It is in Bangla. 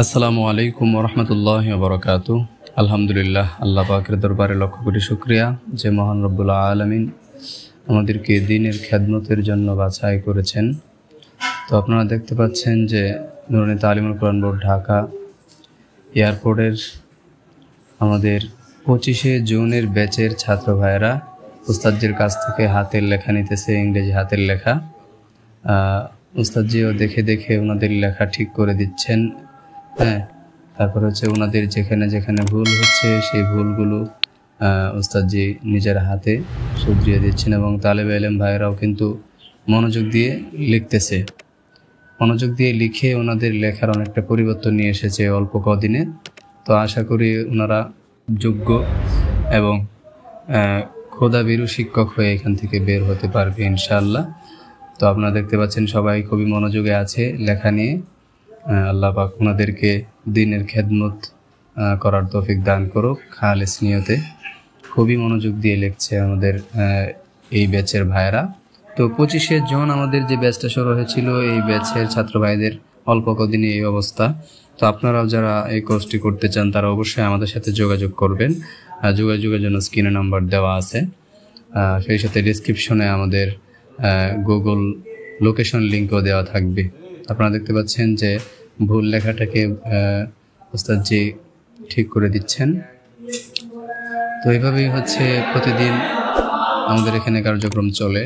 আসসালামু আলাইকুম ওরহমতুল্লাহি ওবরাকাতু। আলহামদুলিল্লাহ, আল্লাহ পাকের দরবারে লক্ষ কোটি শুকরিয়া যে মহান রব্বুল আলামিন আমাদেরকে দ্বীনের খেদমতের জন্য বাছাই করেছেন। তো আপনারা দেখতে পাচ্ছেন যে নুরানী তালিমুল কোরআন বোর্ড ঢাকা এয়ারপোর্টের আমাদের 25শে জুনের ব্যাচের ছাত্র ভাইয়েরা উস্তাদজির কাছ থেকে হাতের লেখা নিতেছে, ইংরেজি হাতের লেখা। উস্তাদজিও দেখে দেখে ওনাদের লেখা ঠিক করে দিচ্ছেন। হ্যাঁ, তারপর হচ্ছে ওনাদের যেখানে যেখানে ভুল হচ্ছে সেই ভুলগুলো উস্তাদজি নিজের হাতে শুধরিয়ে দিচ্ছেন এবং তালেবে ইলম ভাইয়েরাও কিন্তু মনোযোগ দিয়ে লিখতেছে। মনোযোগ দিয়ে লিখে ওনাদের লেখার অনেকটা পরিবর্তন নিয়ে এসেছে অল্প কদিনে। তো আশা করি ওনারা যোগ্য এবং খোদাভীরু শিক্ষক হয়ে এখান থেকে বের হতে পারবে ইনশাআল্লাহ। তো আপনারা দেখতে পাচ্ছেন সবাই খুবই মনোযোগে আছে লেখা নিয়ে। আল্লাহ পাক ওনাদেরকে দ্বীনের খেদমত করার তৌফিক দান করুক খালেস নিয়তে। খুবই মনোযোগ দিয়ে লিখছে আমাদের এই ব্যাচের ভাইয়েরা। তো 25শে জুন আমাদের যে ব্যাচটা শুরু হয়েছিল, এই ব্যাচের ছাত্র ভাইদের অল্প কদিনে এই অবস্থা। তো আপনারাও যারা এই কোর্সটি করতে চান তারা অবশ্যই আমাদের সাথে যোগাযোগ করবেন। যোগাযোগের জন্য স্ক্রিনে নাম্বার দেওয়া আছে, সেই সাথে ডিসক্রিপশনে আমাদের গুগল লোকেশন লিঙ্কও দেওয়া থাকবে। আপনারা দেখতে পাচ্ছেন যে ভুল লেখাটাকে ওস্তাদজি ঠিক করে দিচ্ছেন। তো এইভাবেই হচ্ছে প্রতিদিন আমাদের এখানে কার্যক্রম চলে।